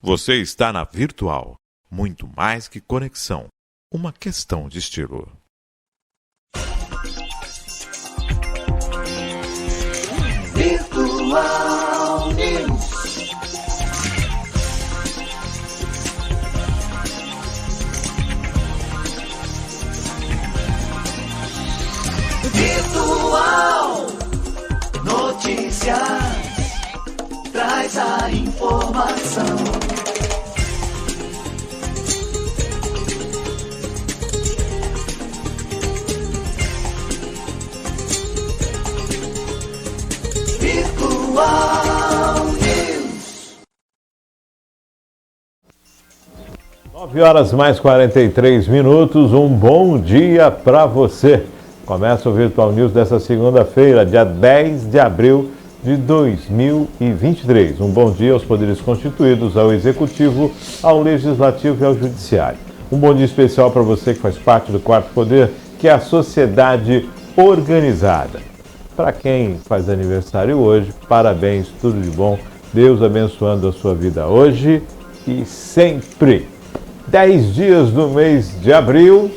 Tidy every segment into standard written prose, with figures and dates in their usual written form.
Você está na Virtual. Muito mais que conexão. Uma questão de estilo. Virtual News. Virtual Notícias. Traz a informação. Virtual News. 9h mais 43 minutos. Um bom dia para você. Começa o Virtual News dessa segunda-feira, dia 10 de abril de 2023. Um bom dia aos poderes constituídos, ao Executivo, ao Legislativo e ao Judiciário. Um bom dia especial para você que faz parte do quarto poder, que é a sociedade organizada. Para quem faz aniversário hoje, parabéns, tudo de bom. Deus abençoando a sua vida hoje e sempre. 10 dias do mês de abril,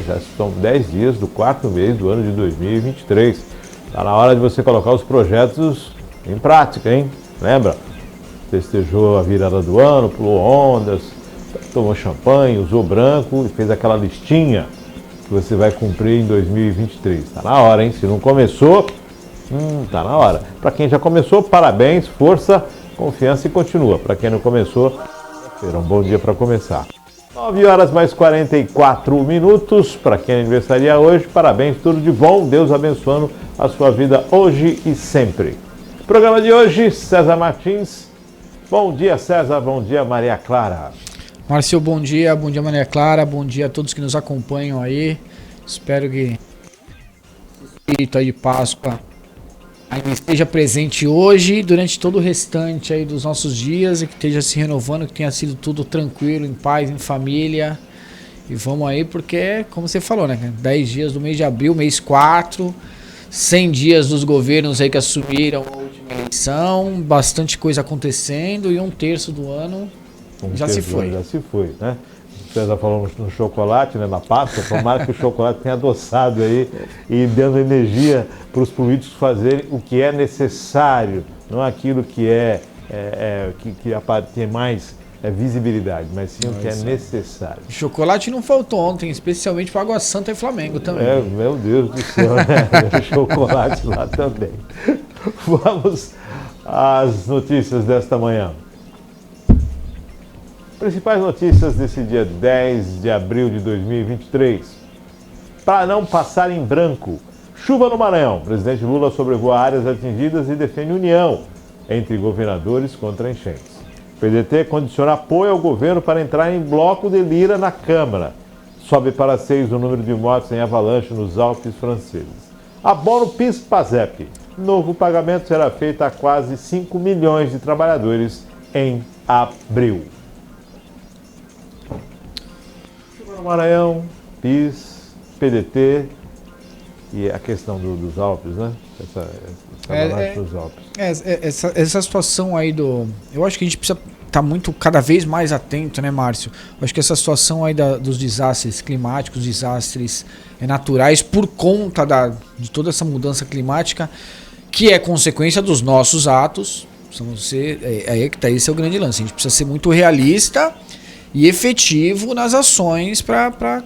já estão 10 dias do quarto mês do ano de 2023. Está na hora de você colocar os projetos em prática, hein? Lembra? Festejou a virada do ano, pulou ondas, tomou champanhe, usou branco e fez aquela listinha que você vai cumprir em 2023. Está na hora, hein? Se não começou, está na hora. Para quem já começou, parabéns, força, confiança e continua. Para quem não começou, um bom dia para começar. 9h mais 44 minutos. Para quem aniversaria hoje, parabéns, tudo de bom. Deus abençoando a sua vida hoje e sempre. Programa de hoje, César Martins. Bom dia, César. Bom dia, Maria Clara. Márcio, bom dia Maria Clara, bom dia a todos que nos acompanham aí. Espero que o espírito aí de Páscoa ainda esteja presente hoje e durante todo o restante aí dos nossos dias e que esteja se renovando, que tenha sido tudo tranquilo, em paz, em família. E vamos aí porque, como você falou, né? 10 dias do mês de abril, mês 4, 100 dias dos governos aí que assumiram a última eleição, bastante coisa acontecendo e 1/3 do ano já se foi. Já se foi, né? O César falou no chocolate, né, na Páscoa, tomara que o chocolate tenha adoçado aí e dando energia para os políticos fazerem o que é necessário, não aquilo que que tem mais visibilidade, mas sim o que é necessário. Chocolate não faltou ontem, especialmente para Água Santa e Flamengo também. Meu Deus do céu, né? Chocolate lá também. Vamos às notícias desta manhã. Principais notícias desse dia 10 de abril de 2023. Para não passar em branco, chuva no Maranhão. Presidente Lula sobrevoa áreas atingidas e defende união entre governadores contra enchentes. PDT condiciona apoio ao governo para entrar em bloco de Lira na Câmara. Sobe para 6 o número de mortes em avalanche nos Alpes franceses. Abono PIS-PASEP. Novo pagamento será feito a quase 5 milhões de trabalhadores em abril. No Maranhão, PIS, PDT e a questão dos Alpes, né? Dos Alpes. Essa situação aí eu acho que a gente precisa estar cada vez mais atento, né, Márcio? Eu acho que essa situação aí dos desastres climáticos, desastres naturais, por conta de toda essa mudança climática, que é consequência dos nossos atos, esse é o grande lance. A gente precisa ser muito realista e efetivo nas ações para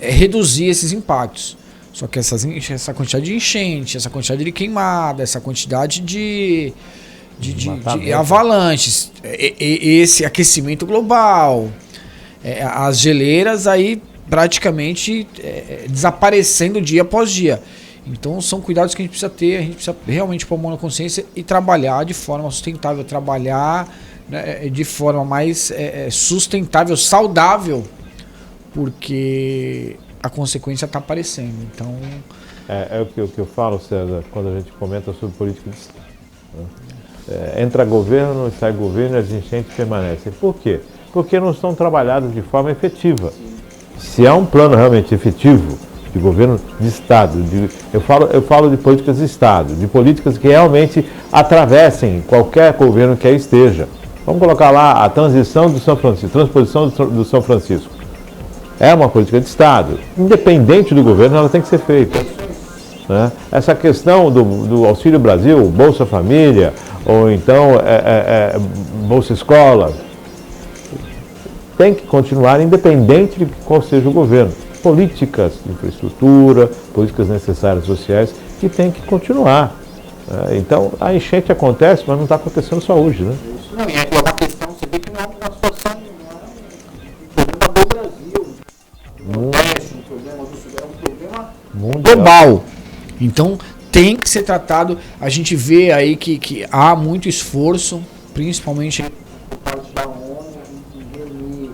reduzir esses impactos. Só que essa quantidade de enchente, essa quantidade de queimada, essa quantidade de avalanches, esse aquecimento global, as geleiras aí praticamente desaparecendo dia após dia. Então são cuidados que a gente precisa ter, a gente precisa realmente pôr a mão na consciência e trabalhar de forma sustentável, de forma mais sustentável, saudável, porque a consequência está aparecendo. Então é o que eu falo, César, quando a gente comenta sobre política de Estado. Entra governo, sai governo e as enchentes permanecem. Por quê? Porque não estão trabalhadas de forma efetiva. Se há um plano realmente efetivo de governo de Estado, eu falo de políticas de Estado, de políticas que realmente atravessem qualquer governo que aí esteja. Vamos colocar lá a transição do São Francisco, transposição do São Francisco. É uma política de Estado. Independente do governo, ela tem que ser feita. Né? Essa questão do Auxílio Brasil, Bolsa Família, ou então Bolsa Escola, tem que continuar independente de qual seja o governo. Políticas de infraestrutura, políticas necessárias sociais, que tem que continuar. Então, a enchente acontece, mas não está acontecendo só hoje, né? Não, e é uma questão, você vê que não é uma situação, não é um problema do Brasil, Nordeste, um problema do Sul, é um problema Mundial. global. Então, tem que ser tratado. A gente vê aí que há muito esforço, principalmente por parte da ONU, em reunir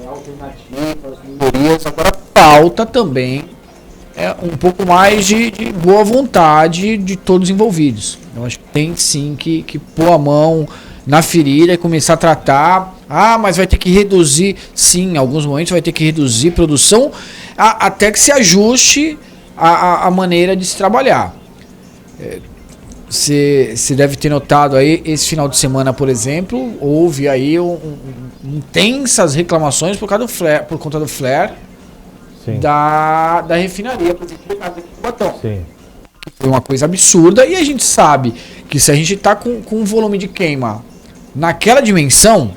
alternativas, minorias. Agora, falta também um pouco mais de boa vontade de todos os envolvidos. Eu acho que tem sim que pôr a mão na ferida e começar a tratar. Mas vai ter que reduzir. Sim, em alguns momentos vai ter que reduzir produção até que se ajuste a maneira de se trabalhar. Você deve ter notado aí, esse final de semana, por exemplo, houve aí intensas reclamações por conta do flare. Sim. Da refinaria, por exemplo, aqui no Botão. Sim. Foi uma coisa absurda e a gente sabe que se a gente está com um volume de queima naquela dimensão,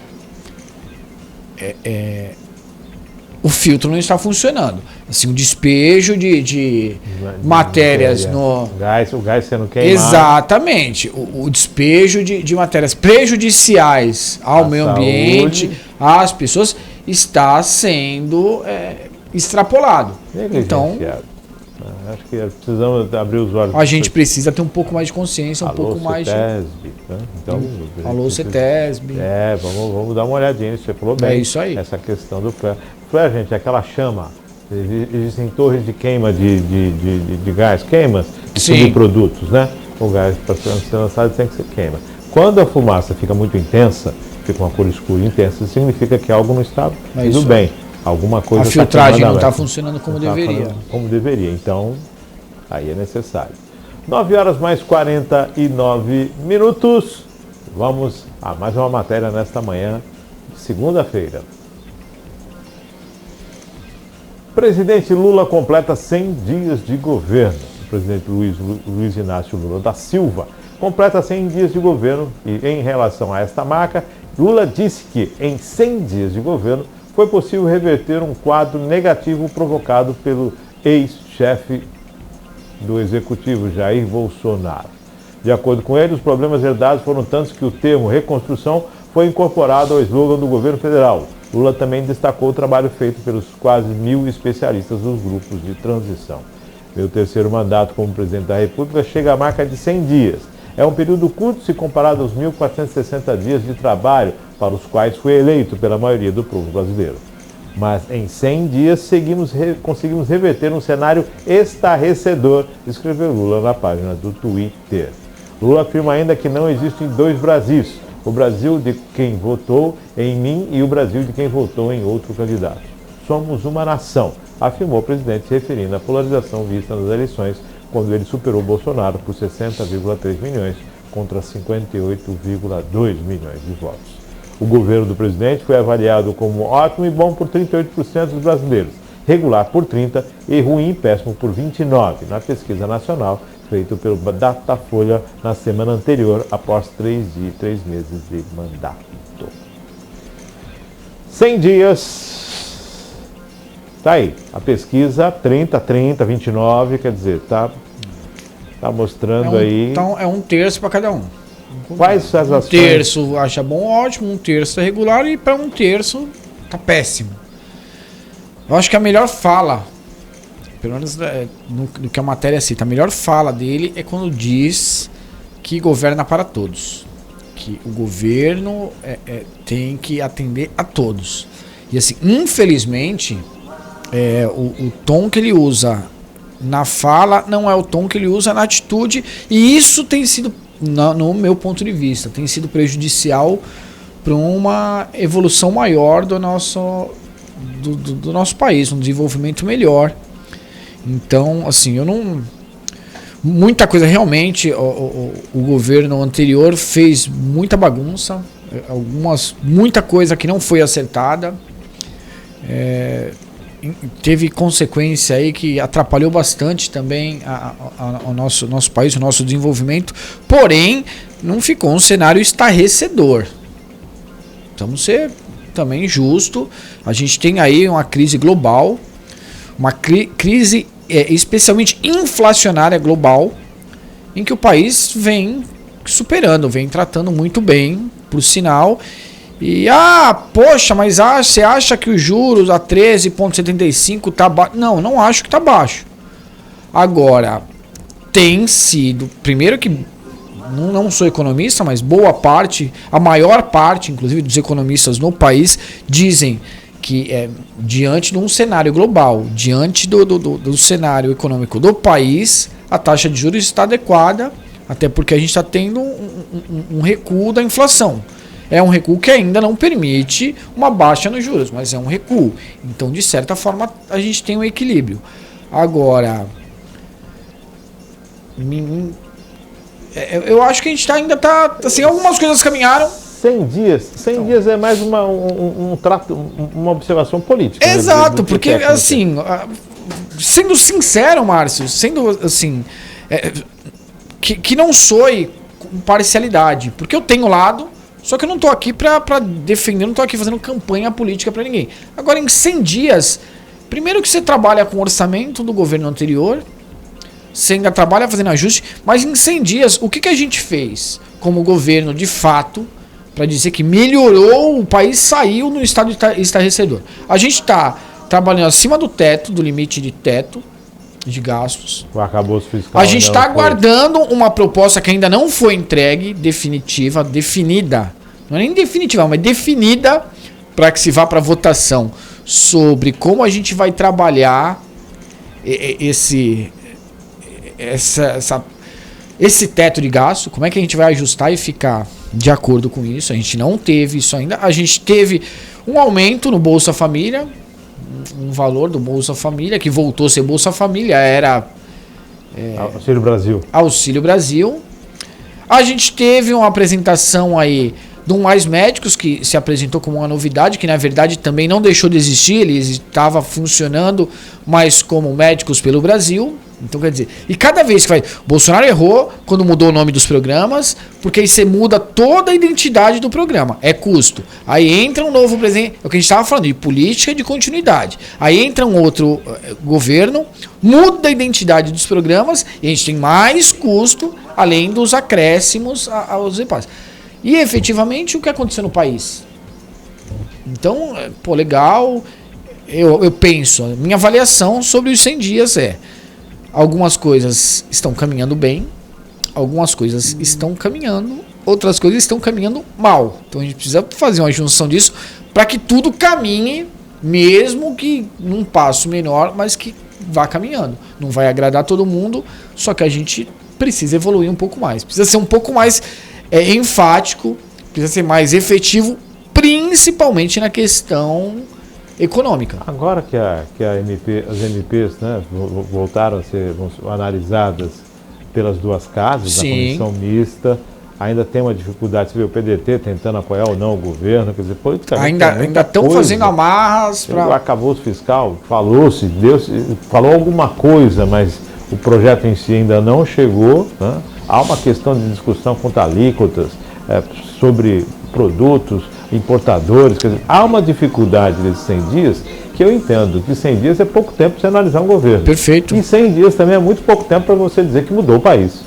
o filtro não está funcionando. Assim, o despejo de matérias no... O gás sendo queimado. Exatamente. O despejo de matérias prejudiciais ao meio ambiente, às pessoas, está sendo extrapolado. Então, acho que precisamos abrir os olhos. a gente precisa ter um pouco mais de consciência, um pouco mais de... CETESB, né? Então, Alô, CETESB. Vamos dar uma olhadinha, você falou bem. É isso aí. Essa questão do flare. Flare, gente, é aquela chama. Existem torres de queima de gás, queimas de subprodutos, né? O gás, para ser lançado, tem que ser queima. Quando a fumaça fica muito intensa, fica uma cor escura intensa, significa que algo não está indo bem. Alguma coisa. A filtragem não está funcionando como deveria. Como deveria. Então, aí é necessário. 9 horas mais 49 minutos. Vamos a mais uma matéria nesta manhã, segunda-feira. Presidente Lula completa 100 dias de governo. O presidente Luiz Inácio Lula da Silva completa 100 dias de governo e, em relação a esta marca, Lula disse que, em 100 dias de governo, foi possível reverter um quadro negativo provocado pelo ex-chefe do executivo, Jair Bolsonaro. De acordo com ele, os problemas herdados foram tantos que o termo reconstrução foi incorporado ao slogan do governo federal. Lula também destacou o trabalho feito pelos quase 1.000 especialistas dos grupos de transição. Meu terceiro mandato como presidente da República chega à marca de 100 dias. É um período curto se comparado aos 1.460 dias de trabalho para os quais fui eleito pela maioria do povo brasileiro. Mas em 100 dias conseguimos reverter um cenário estarrecedor, escreveu Lula na página do Twitter. Lula afirma ainda que não existem dois Brasis, o Brasil de quem votou em mim e o Brasil de quem votou em outro candidato. Somos uma nação, afirmou o presidente, se referindo à polarização vista nas eleições, quando ele superou Bolsonaro por 60,3 milhões contra 58,2 milhões de votos. O governo do presidente foi avaliado como ótimo e bom por 38% dos brasileiros, regular por 30% e ruim e péssimo por 29%, na pesquisa nacional feita pelo Datafolha na semana anterior, após 3 meses de mandato. 100 dias, tá aí, a pesquisa 29, quer dizer, tá mostrando aí... Então é um terço para cada um. Quais as ações? Um terço acha bom, ótimo, um terço é regular e para um terço tá péssimo. Eu acho que a melhor fala, pelo menos no que a matéria cita, a melhor fala dele é quando diz que governa para todos. Que o governo tem que atender a todos. E assim, infelizmente, o tom que ele usa na fala não é o tom que ele usa na atitude, e isso tem sido, no meu ponto de vista, tem sido prejudicial para uma evolução maior do nosso país, um desenvolvimento melhor. Então, assim, muita coisa realmente, o governo anterior fez muita bagunça, muita coisa que não foi acertada. Teve consequência aí que atrapalhou bastante também o nosso país, o nosso desenvolvimento, porém não ficou um cenário estarrecedor. Vamos ser também justo, a gente tem aí uma crise global, uma crise especialmente inflacionária global, em que o país vem superando, vem tratando muito bem, por sinal. E, poxa, mas você acha que os juros a 13,75 tá baixo? Não acho que tá baixo. Agora, tem sido, primeiro que não sou economista, mas boa parte, a maior parte, inclusive, dos economistas no país, dizem que diante de um cenário global, diante do cenário econômico do país, a taxa de juros está adequada, até porque a gente está tendo um recuo da inflação. É um recuo que ainda não permite uma baixa nos juros, mas é um recuo. Então, de certa forma, a gente tem um equilíbrio. Agora, eu acho que a gente ainda está... Assim, algumas coisas caminharam. 100 dias é mais uma observação política. Exato, porque, assim, sendo sincero, Márcio, sendo assim, que não soe com parcialidade, porque eu tenho lado. Só que eu não estou aqui para defender, não estou aqui fazendo campanha política para ninguém. Agora, em 100 dias, primeiro que você trabalha com o orçamento do governo anterior, você ainda trabalha fazendo ajuste, mas em 100 dias, o que a gente fez como governo, de fato, para dizer que melhorou, o país saiu no estado estarrecedor? A gente está trabalhando acima do teto, do limite de teto de gastos. O arcabouço fiscal. A gente está aguardando uma proposta que ainda não foi entregue, definida, não é nem definitiva, mas definida, para que se vá para votação, sobre como a gente vai trabalhar esse teto de gasto, como é que a gente vai ajustar e ficar de acordo com isso. A gente não teve isso ainda. A gente teve um aumento no Bolsa Família, um valor do Bolsa Família, que voltou a ser Bolsa Família, era Auxílio Brasil. Auxílio Brasil. A gente teve uma apresentação aí do Mais Médicos, que se apresentou como uma novidade, que na verdade também não deixou de existir, ele estava funcionando, mas como Médicos pelo Brasil. Então, quer dizer, e cada vez que vai... Bolsonaro errou quando mudou o nome dos programas, porque aí você muda toda a identidade do programa. É custo. Aí entra um novo presidente, é o que a gente estava falando, de política de continuidade. Aí entra um outro governo, muda a identidade dos programas, e a gente tem mais custo, além dos acréscimos aos repasses. E, efetivamente, o que aconteceu no país? Então, legal. Eu penso, a minha avaliação sobre os 100 dias algumas coisas estão caminhando bem, algumas coisas estão caminhando, outras coisas estão caminhando mal. Então a gente precisa fazer uma junção disso para que tudo caminhe, mesmo que num passo menor, mas que vá caminhando. Não vai agradar todo mundo, só que a gente precisa evoluir um pouco mais. Precisa ser um pouco mais enfático, precisa ser mais efetivo, principalmente na questão econômica. Agora que as MPs, né, voltaram a ser analisadas pelas duas casas, a comissão mista, ainda tem uma dificuldade. Você vê o PDT tentando apoiar ou não o governo, quer dizer, politicamente ainda estão fazendo amarras para o arcabouço fiscal. Falou alguma coisa, mas o projeto em si ainda não chegou, né? Há uma questão de discussão quanto a alíquotas sobre produtos importadores, quer dizer, há uma dificuldade desses 100 dias que eu entendo que 100 dias é pouco tempo para você analisar um governo. Perfeito. E 100 dias também é muito pouco tempo para você dizer que mudou o país.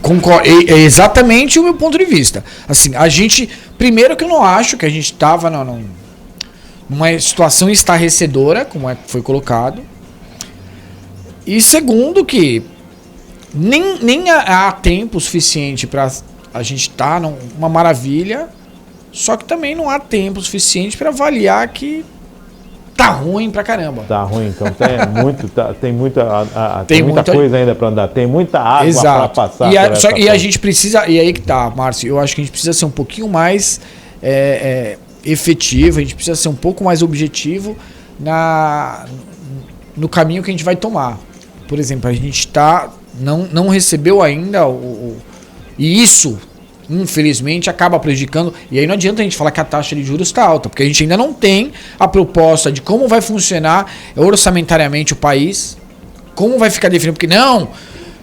Concordo, é exatamente o meu ponto de vista. Assim, a gente, primeiro que eu não acho que a gente estava numa situação estarrecedora, como foi colocado, e segundo que nem há tempo suficiente para a gente estar numa maravilha. Só que também não há tempo suficiente para avaliar que tá ruim pra caramba. Tá ruim, então tem muita coisa ainda para andar, tem muita água para passar. E a gente precisa, e aí que tá, Márcio, eu acho que a gente precisa ser um pouquinho mais efetivo, a gente precisa ser um pouco mais objetivo no caminho que a gente vai tomar. Por exemplo, a gente não recebeu ainda e isso infelizmente, acaba prejudicando. E aí não adianta a gente falar que a taxa de juros está alta, porque a gente ainda não tem a proposta de como vai funcionar orçamentariamente o país, como vai ficar definido, porque não,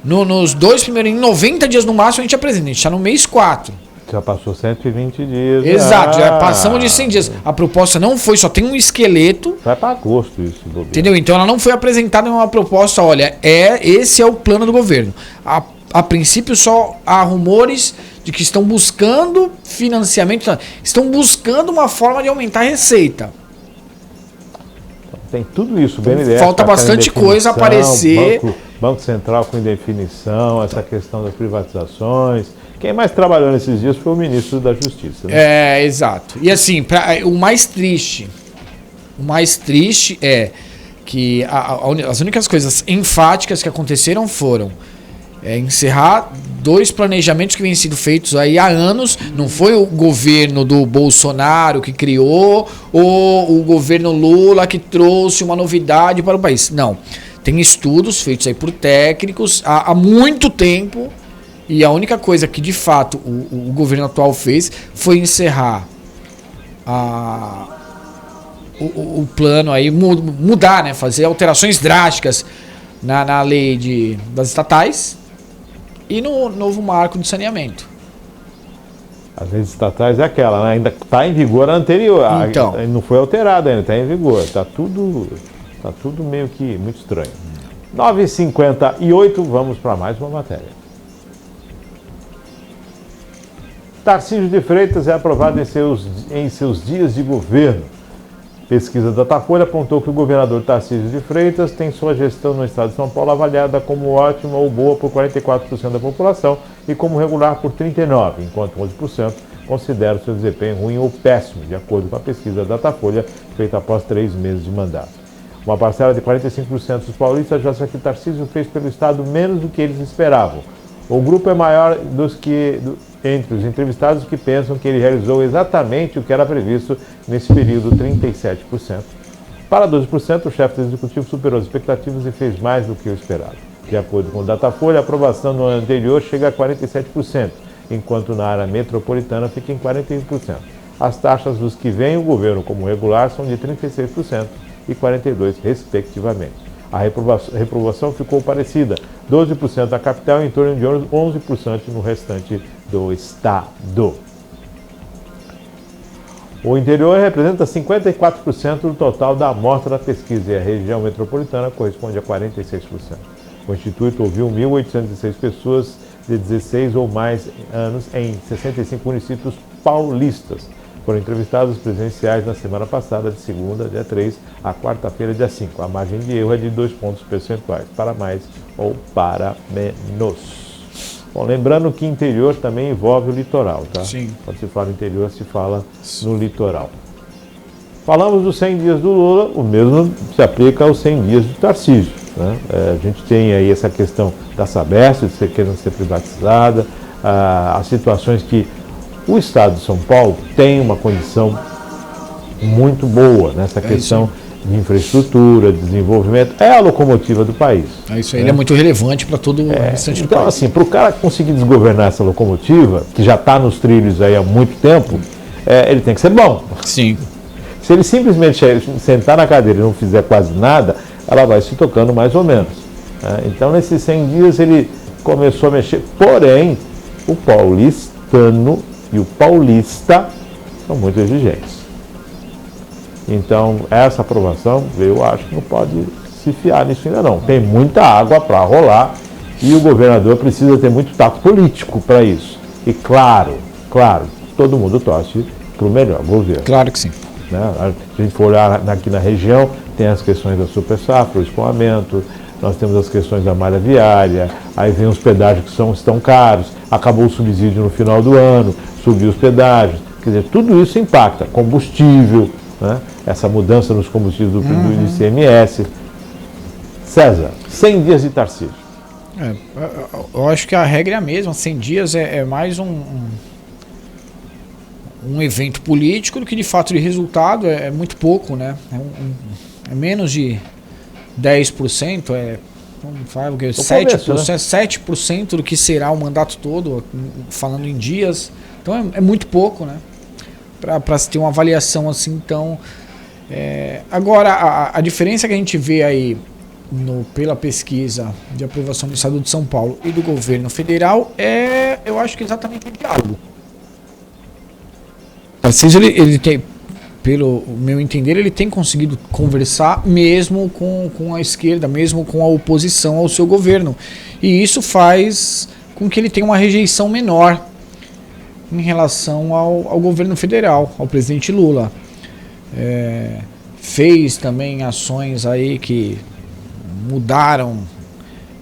nos 2 primeiros, em 90 dias no máximo a gente apresenta, a gente está no mês 4. Já passou 120 dias. Exato, já passamos de 100 dias. A proposta não foi, só tem um esqueleto. Vai para agosto isso, bobeira. Entendeu? Então ela não foi apresentada em uma proposta, olha, esse é o plano do governo. A princípio só há rumores de que estão buscando financiamento, estão buscando uma forma de aumentar a receita. Tem tudo isso, BNDES. Falta bastante coisa aparecer. Banco Central com indefinição, essa questão das privatizações. Quem mais trabalhou nesses dias foi o ministro da Justiça. Né? Exato. E assim, o mais triste é que as únicas coisas enfáticas que aconteceram foram encerrar 2 planejamentos que vêm sendo feitos aí há anos. Não foi o governo do Bolsonaro que criou ou o governo Lula que trouxe uma novidade para o país. Não. Tem estudos feitos aí por técnicos há muito tempo. E a única coisa que de fato o governo atual fez foi encerrar o plano aí, mudar, né, fazer alterações drásticas na lei das estatais e no novo marco de saneamento. As leis estatais é aquela, né? Ainda está em vigor a anterior, então, não foi alterada ainda, está em vigor, está tudo meio que muito estranho. 9h58, vamos para mais uma matéria. Tarcísio de Freitas é aprovado em seus dias de governo. Pesquisa da Datafolha apontou que o governador Tarcísio de Freitas tem sua gestão no estado de São Paulo avaliada como ótima ou boa por 44% da população e como regular por 39%, enquanto 11% considera o seu desempenho ruim ou péssimo, de acordo com a pesquisa da Datafolha feita após 3 meses de mandato. Uma parcela de 45% dos paulistas acha que Tarcísio fez pelo estado menos do que eles esperavam. O grupo é maior entre os entrevistados que pensam que ele realizou exatamente o que era previsto nesse período, 37%. Para 12%, o chefe do executivo superou as expectativas e fez mais do que o esperado. De acordo com o Datafolha, a aprovação no ano anterior chega a 47%, enquanto na área metropolitana fica em 41%. As taxas dos que veem o governo como regular são de 36% e 42%, respectivamente. A reprovação ficou parecida, 12% na capital e em torno de 11% no restante do estado. O interior representa 54% do total da amostra da pesquisa e a região metropolitana corresponde a 46%. O Instituto ouviu 1.806 pessoas de 16 ou mais anos em 65 municípios paulistas. Foram entrevistados presenciais na semana passada, de segunda, dia 3, a quarta-feira, dia 5. A margem de erro é de 2 pontos percentuais, para mais ou para menos. Bom, lembrando que interior também envolve o litoral, tá? Sim. Quando se fala interior, se fala no litoral. Falamos dos 100 dias do Lula, o mesmo se aplica aos 100 dias do Tarcísio, né? A gente tem aí essa questão da Sabesp, de querendo ser privatizada, as situações que o estado de São Paulo tem uma condição muito boa nessa questão de infraestrutura, de desenvolvimento. É a locomotiva do país. Isso aí, ele é muito relevante para todo o restante do país. Então, assim, para o cara conseguir desgovernar essa locomotiva, que já está nos trilhos aí há muito tempo, ele tem que ser bom. Sim. Se ele simplesmente sentar na cadeira e não fizer quase nada, ela vai se tocando mais ou menos. Então, nesses 100 dias, ele começou a mexer. Porém, o paulistano e o paulista são muito exigentes. Então, essa aprovação, eu acho que não pode se fiar nisso ainda não. Tem muita água para rolar e o governador precisa ter muito tato político para isso. E claro, todo mundo torce para o melhor governo. Claro que sim. Né? Se a gente for olhar aqui na região, tem as questões da super safra, o escoamento, nós temos as questões da malha viária, aí vem os pedágios que estão caros, acabou o subsídio no final do ano, subiu os pedágios, quer dizer, tudo isso impacta, combustível, né? Essa mudança nos combustíveis do ICMS. César, 100 dias de Tarcísio. Eu acho que a regra é a mesma, 100 dias é mais um evento político do que de fato de resultado, é muito pouco, né? É menos de 10%, vamos falar, porque começo, 7% do que será o mandato todo, falando em dias. Então é muito pouco, né? Para se ter uma avaliação assim. Então, agora, a diferença que a gente vê aí pela pesquisa de aprovação do Estado de São Paulo e do governo federal eu acho que exatamente o diálogo. Tarcísio, ele tem, pelo meu entender, ele tem conseguido conversar mesmo com a esquerda, mesmo com a oposição ao seu governo. E isso faz com que ele tenha uma rejeição menor em relação ao governo federal, ao presidente Lula. Fez também ações aí que mudaram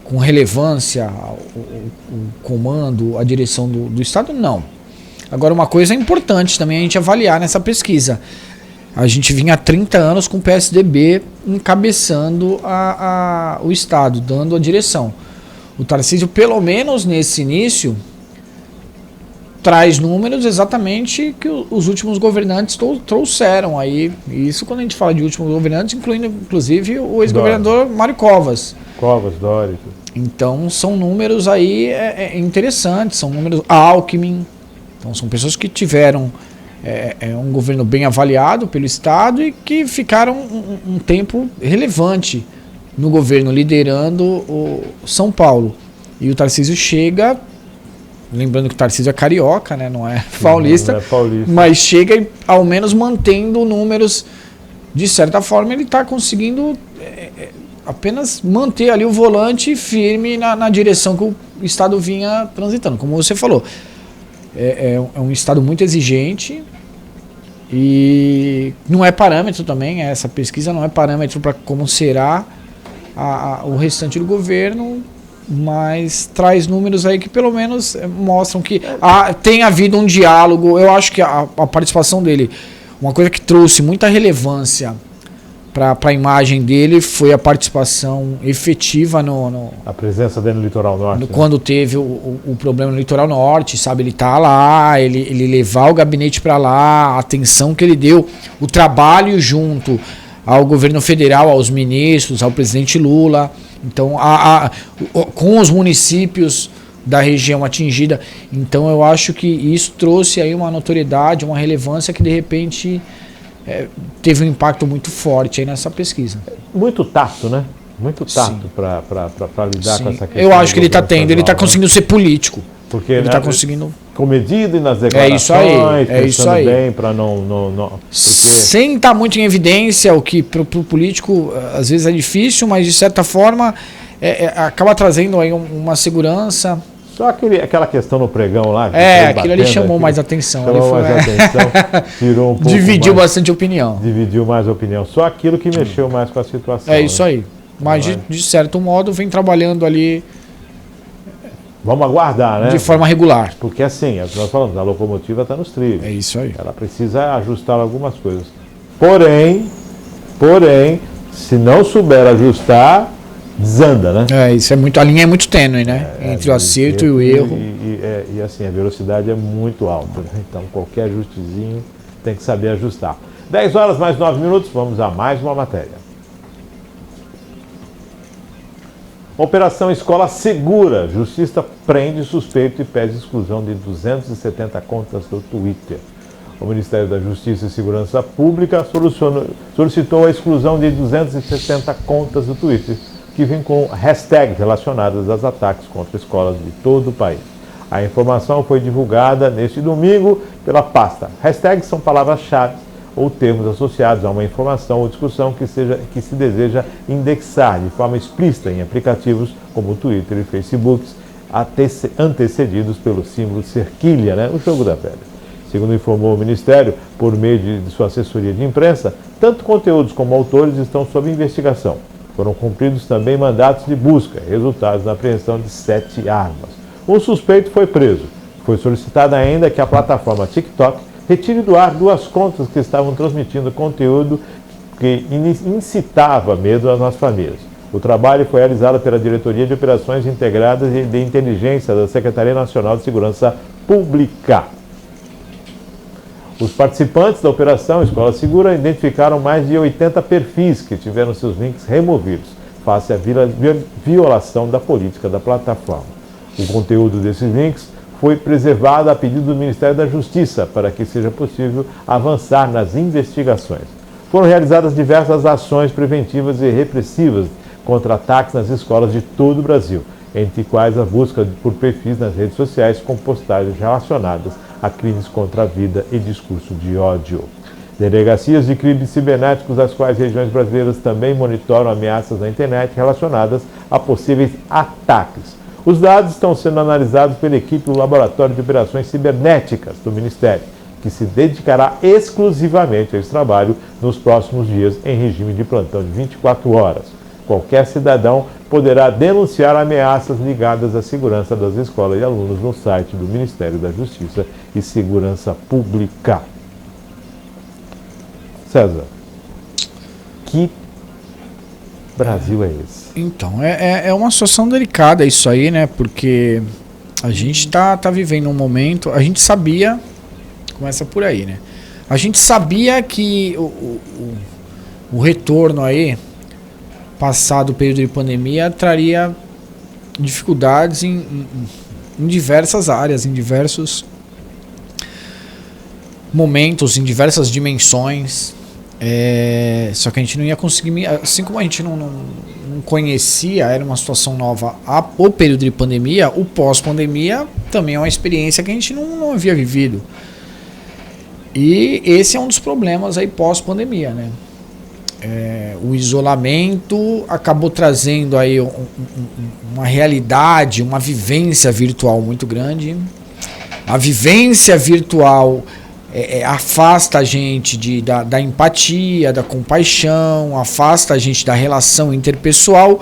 com relevância o comando, a direção do Estado? Não. Agora, uma coisa importante também a gente avaliar nessa pesquisa. A gente vinha há 30 anos com o PSDB encabeçando o Estado, dando a direção. O Tarcísio, pelo menos nesse início, traz números exatamente que os últimos governantes trouxeram aí. E isso quando a gente fala de últimos governantes, incluindo inclusive o ex-governador Mário Covas. Dória. Então são números aí interessantes, são números Alckmin. Então são pessoas que tiveram um governo bem avaliado pelo Estado e que ficaram um tempo relevante no governo, liderando o São Paulo. E o Tarcísio chega... Lembrando que o Tarcísio é carioca, né? Não é paulista, não é paulista. Mas chega e, ao menos mantendo números. De certa forma, ele está conseguindo apenas manter ali o volante firme na direção que o Estado vinha transitando. Como você falou, é um Estado muito exigente e não é parâmetro também. Essa pesquisa não é parâmetro para como será o restante do governo. Mas traz números aí que pelo menos mostram que tem havido um diálogo. Eu acho que a participação dele, uma coisa que trouxe muita relevância para a imagem dele foi a participação efetiva a presença dele no Litoral Norte. Quando teve o problema no Litoral Norte, sabe? Ele tá lá, ele levar o gabinete para lá, a atenção que ele deu, o trabalho junto ao governo federal, aos ministros, ao presidente Lula. Então, com os municípios da região atingida. Então, eu acho que isso trouxe aí uma notoriedade, uma relevância que, de repente, teve um impacto muito forte aí nessa pesquisa. Muito tato, né? Muito tato para lidar com essa questão. Eu acho que ele está tendo, ele está conseguindo ser político. Porque ele está conseguindo... comedido e nas declarações, isso aí. Bem para não porque... Sem estar muito em evidência, o que para o político às vezes é difícil, mas de certa forma acaba trazendo aí uma segurança. Só aquela questão no pregão lá. Aquilo ali chamou mais atenção. Tirou um pouco dividiu bastante opinião. Dividiu mais opinião. Só aquilo que mexeu mais com a situação. Isso aí. Mas de certo modo vem trabalhando ali. Vamos aguardar, né? De forma regular. Porque assim, é o que nós falamos, a locomotiva está nos trilhos. É isso aí. Ela precisa ajustar algumas coisas. Porém, se não souber ajustar, desanda, né? Isso é muito, a linha é muito tênue, né? Entre o acerto e o erro. E assim, a velocidade é muito alta. Né? Então, qualquer ajustezinho tem que saber ajustar. 10 horas mais 9 minutos, vamos a mais uma matéria. Operação Escola Segura. Justiça prende suspeito e pede exclusão de 270 contas do Twitter. O Ministério da Justiça e Segurança Pública solicitou a exclusão de 260 contas do Twitter, que vêm com hashtags relacionadas aos ataques contra escolas de todo o país. A informação foi divulgada neste domingo pela pasta. Hashtags são palavras-chave ou termos associados a uma informação ou discussão que se deseja indexar de forma explícita em aplicativos como o Twitter e Facebook, antecedidos pelo símbolo cerquilha, né? O jogo da velha. Segundo informou o Ministério, por meio de sua assessoria de imprensa, tanto conteúdos como autores estão sob investigação. Foram cumpridos também mandatos de busca, resultados na apreensão de 7 armas. Um suspeito foi preso. Foi solicitado ainda que a plataforma TikTok retire do ar 2 contas que estavam transmitindo conteúdo que incitava medo nas famílias. O trabalho foi realizado pela Diretoria de Operações Integradas e de Inteligência da Secretaria Nacional de Segurança Pública. Os participantes da Operação Escola Segura identificaram mais de 80 perfis que tiveram seus links removidos. face à violação da política da plataforma. O conteúdo desses links foi preservado a pedido do Ministério da Justiça para que seja possível avançar nas investigações. Foram realizadas diversas ações preventivas e repressivas contra ataques nas escolas de todo o Brasil, entre quais a busca por perfis nas redes sociais com postagens relacionadas a crimes contra a vida e discurso de ódio. Delegacias de crimes cibernéticos das quais regiões brasileiras também monitoram ameaças na internet relacionadas a possíveis ataques. Os dados estão sendo analisados pela equipe do Laboratório de Operações Cibernéticas do Ministério, que se dedicará exclusivamente a esse trabalho nos próximos dias em regime de plantão de 24 horas. Qualquer cidadão poderá denunciar ameaças ligadas à segurança das escolas e alunos no site do Ministério da Justiça e Segurança Pública. César, que Brasil é esse? Então, é uma situação delicada isso aí, né? Porque a gente tá vivendo um momento, a gente sabia, começa por aí, né? A gente sabia que o retorno aí, passado o período de pandemia, traria dificuldades em diversas áreas, em diversos momentos, em diversas dimensões. Só que a gente não ia conseguir, assim como a gente não conhecia, era uma situação nova o período de pandemia, o pós-pandemia também é uma experiência que a gente não havia vivido. E esse é um dos problemas aí pós-pandemia, né? O isolamento acabou trazendo aí uma realidade, uma vivência virtual muito grande. A vivência virtual afasta a gente da empatia, da compaixão, afasta a gente da relação interpessoal,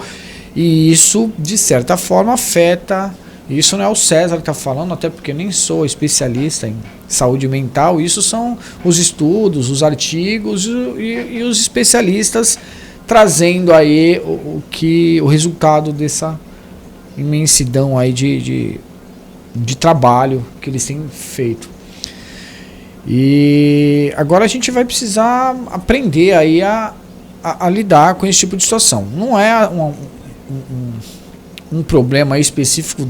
e isso, de certa forma, afeta. Isso não é o César que está falando, até porque eu nem sou especialista em saúde mental. Isso são os estudos, os artigos e os especialistas trazendo aí o resultado dessa imensidão aí de trabalho que eles têm feito. E agora a gente vai precisar aprender aí a lidar com esse tipo de situação. Não é um problema específico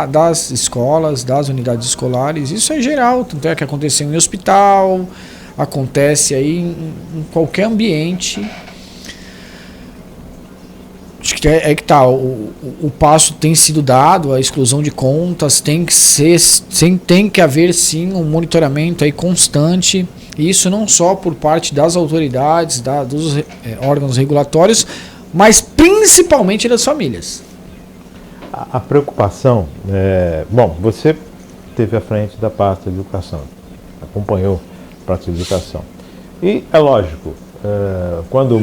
das escolas, das unidades escolares. Isso é geral, tanto é que aconteceu em hospital, acontece aí em qualquer ambiente. Acho que que tá, o passo tem sido dado, a exclusão de contas, tem que haver sim um monitoramento aí constante, e isso não só por parte das autoridades, dos órgãos regulatórios, mas principalmente das famílias. A preocupação, bom, você esteve à frente da pasta de educação, acompanhou a pasta de educação, e é lógico, quando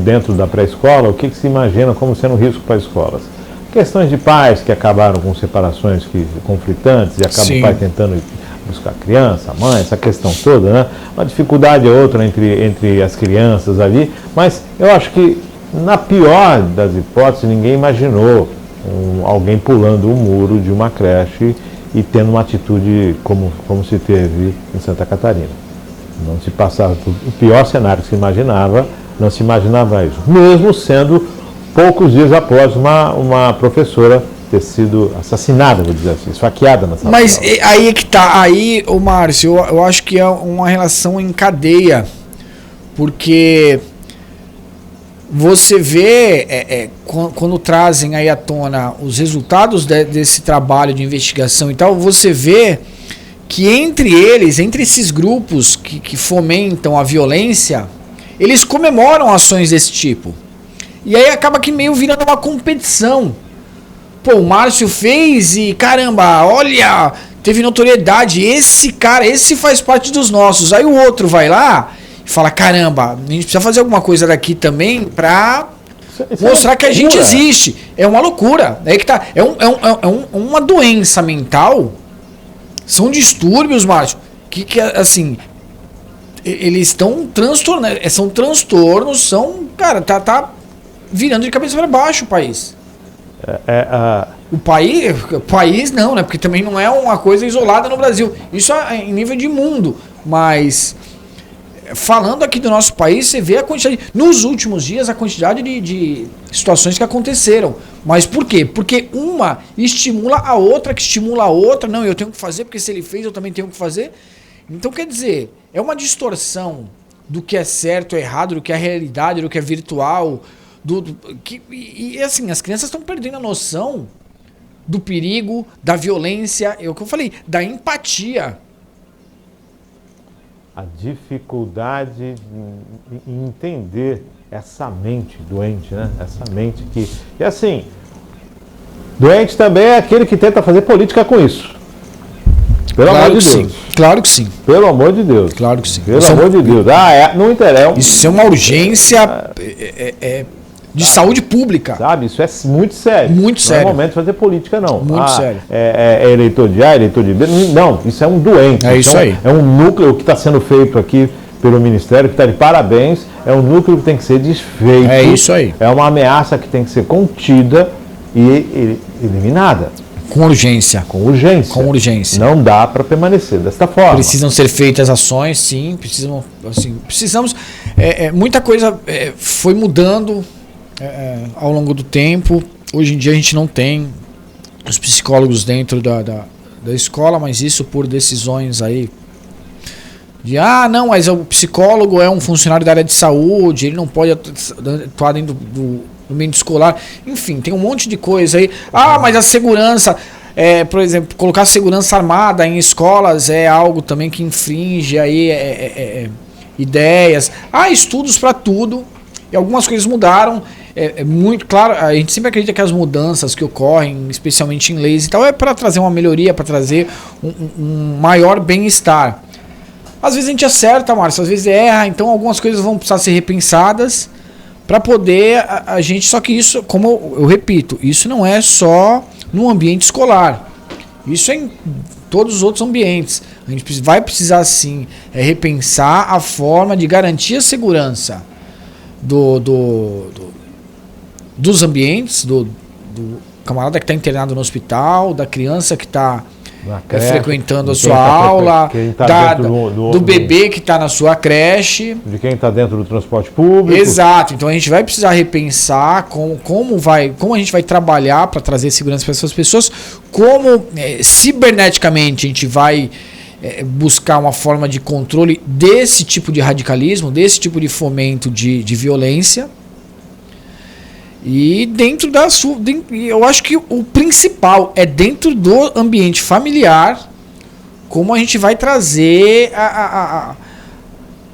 dentro da pré-escola, o que se imagina como sendo um risco para as escolas? Questões de pais que acabaram com separações conflitantes e acaba o pai tentando buscar a criança, a mãe, essa questão toda, né? Uma dificuldade ou outra entre as crianças ali, mas eu acho que na pior das hipóteses ninguém imaginou alguém pulando o muro de uma creche e tendo uma atitude como se teve em Santa Catarina. Não se passava o pior cenário que se imaginava, não se imaginava isso. Mesmo sendo poucos dias após uma professora ter sido assassinada, vou dizer assim, esfaqueada na sala. Mas aí é que tá, aí, Márcio, eu acho que é uma relação em cadeia, porque você vê, quando trazem aí à tona os resultados desse trabalho de investigação e tal, você vê que entre esses grupos que fomentam a violência, eles comemoram ações desse tipo. E aí acaba que meio virando uma competição. Pô, o Márcio fez e caramba, olha, teve notoriedade, esse cara, esse faz parte dos nossos. Aí o outro vai lá e fala, caramba, a gente precisa fazer alguma coisa daqui também pra mostrar que a gente existe. É uma loucura. É que tá, uma doença mental. São distúrbios, Márcio, que assim, eles estão transtornando, são transtornos, cara, tá virando de cabeça para baixo o país. O país não, né, porque também não é uma coisa isolada no Brasil, isso é em nível de mundo, mas falando aqui do nosso país, você vê a quantidade, nos últimos dias, a quantidade de situações que aconteceram. Mas por quê? Porque uma estimula a outra, que estimula a outra. Não, eu tenho que fazer, porque se ele fez, eu também tenho que fazer. Então, quer dizer, é uma distorção do que é certo ou errado, do que é realidade, do que é virtual. E assim, as crianças estão perdendo a noção do perigo, da violência, é o que eu falei, da empatia. A dificuldade em entender essa mente doente, né? Essa mente que... E assim, doente também é aquele que tenta fazer política com isso. Pelo amor de Deus. Claro que sim. Pelo amor de Deus. Claro que sim. Pelo amor de Deus. Não interessa. Isso é uma urgência de saúde pública. Sabe? Isso é muito sério. Muito sério. Não é momento de fazer política, não. Muito sério. É eleitor de A, eleitor de B. Não, isso é um doente. É isso aí. É um núcleo que está sendo feito aqui pelo Ministério, que está de parabéns. É um núcleo que tem que ser desfeito. É isso aí. É uma ameaça que tem que ser contida e eliminada. Com urgência. Com urgência. Com urgência. Não dá para permanecer desta forma. Precisam ser feitas ações, sim. Precisamos. Muita coisa foi mudando ao longo do tempo. Hoje em dia a gente não tem os psicólogos dentro da escola, mas isso por decisões aí de não, mas o psicólogo é um funcionário da área de saúde, ele não pode atuar dentro do ambiente escolar. Enfim, tem um monte de coisa aí. Mas a segurança, por exemplo, colocar segurança armada em escolas é algo também que infringe aí ideias. Há estudos para tudo e algumas coisas mudaram. É muito claro, a gente sempre acredita que as mudanças que ocorrem, especialmente em leis e tal, é para trazer uma melhoria, para trazer um maior bem-estar. Às vezes a gente acerta, Márcio, às vezes erra, então algumas coisas vão precisar ser repensadas para poder a gente... Só que isso, como eu repito, isso não é só no ambiente escolar. Isso é em todos os outros ambientes. A gente vai precisar, sim, repensar a forma de garantir a segurança dos ambientes, do camarada que está internado no hospital, da criança que está frequentando a sua aula, do bebê que está na sua creche. De quem está dentro do transporte público. Exato. Então a gente vai precisar repensar como a gente vai trabalhar para trazer segurança para essas pessoas, como ciberneticamente a gente vai buscar uma forma de controle desse tipo de radicalismo, desse tipo de fomento de violência. E dentro eu acho que o principal é dentro do ambiente familiar, como a gente vai trazer,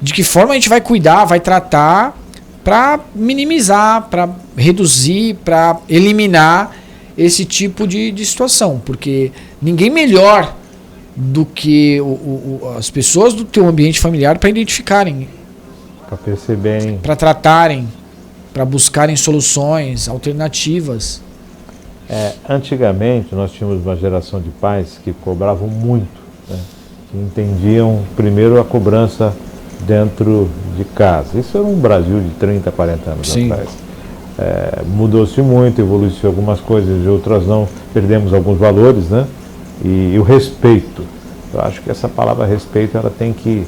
de que forma a gente vai cuidar, vai tratar para minimizar, para reduzir, para eliminar esse tipo de situação, porque ninguém melhor do que as pessoas do teu ambiente familiar para identificarem, para perceberem, para tratarem, para buscarem soluções, alternativas. Antigamente nós tínhamos uma geração de pais que cobravam muito, né? Que entendiam primeiro a cobrança dentro de casa. Isso era um Brasil de 30, 40 anos Sim. atrás. Mudou-se muito, evoluiu outras coisas e outras não, perdemos alguns valores, né? E o respeito. Eu acho que essa palavra respeito ela tem que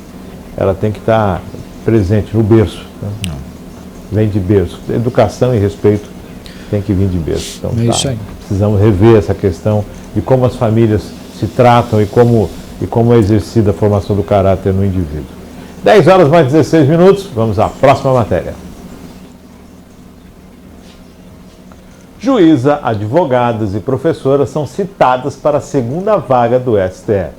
estar presente no berço, né? Não. Vem de berço. Educação e respeito tem que vir de berço. Então, isso aí. Precisamos rever essa questão de como as famílias se tratam e como é exercida a formação do caráter no indivíduo. 10 horas mais 16 minutos, vamos à próxima matéria. Juíza, advogadas e professoras são citadas para a segunda vaga do STF.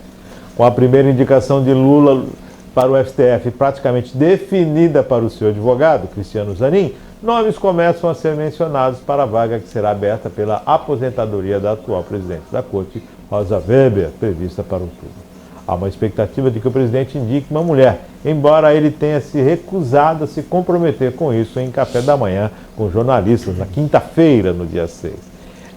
Com a primeira indicação de Lula para o STF praticamente definida para o seu advogado, Cristiano Zanin, nomes começam a ser mencionados para a vaga que será aberta pela aposentadoria da atual presidente da Corte, Rosa Weber, prevista para outubro. Há uma expectativa de que o presidente indique uma mulher, embora ele tenha se recusado a se comprometer com isso em café da manhã com jornalistas na quinta-feira, no dia 6.